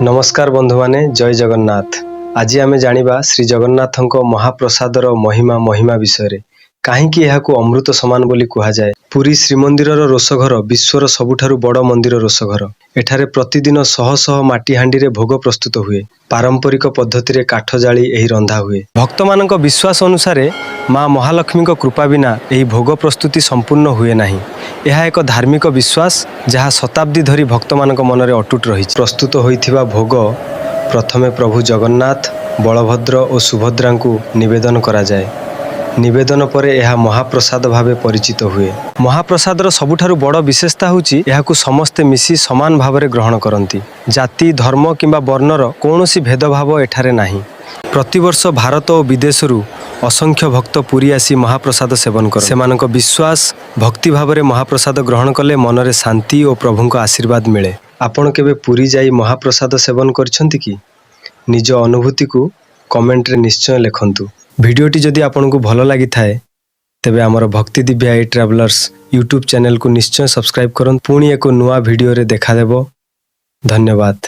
नमस्कार बंधु माने जय जगन्नाथ। आज आमे जानिबा श्री जगन्नाथଙ୍କ महाप्रसादर महिमा विषय कहीं यहाकू अमृत समान बोली कहा जाए। पुरी श्रीमंदिरर रोषघर विश्वर सबुठारु बड़ मंदिर रोषघर। एठारे प्रतिदिन शह शह माटी हांडी रे भोग प्रस्तुत हुए। पारंपरिक पद्धति रे काठ जाली एही रंधा हुए। भक्तमानक विश्वास अनुसार माँ महालक्ष्मी कृपा बिना एही भोग प्रस्तुति संपूर्ण हुए नाही। यह एक धार्मिक विश्वास जहाँ शताब्दी धरी भक्तमानक मनरे अटूट रही। प्रस्तुत होइथिबा भोग प्रथमे प्रभु जगन्नाथ, बलभद्र और सुभद्रा को निवेदन करा जाए। निवेदन परे यह महाप्रसाद भावे परिचित हुए। महाप्रसादर सबुठारु बड़ विशेषता होची यहाकू समस्ते मिसी समान भावरे ग्रहण करती। जाति धर्म किंबा वर्णर कौनसी भेदभाव एठारे नाही। प्रतिवर्ष भारत और विदेशरू असंख्य भक्त पुरी आसी महाप्रसाद सेवन कर सेमानक विश्वास भक्ति भावरे महाप्रसाद ग्रहण कले मनरे शांति और प्रभुंक आशीर्वाद मिले। आपण केबे पुरी जाई महाप्रसाद सेवन करछंती कि? निज अनुभूति को कमेंट रे निश्चय लिखंतु। भिडियोटी जदि आपनको भल लगी थाए तेबे आमर भक्ति दिव्या ई ट्रैवलर्स यूट्यूब चैनल को निश्चय सब्सक्राइब करन। पुणी एक नुआ भिडियो रे देखा देबो। धन्यवाद।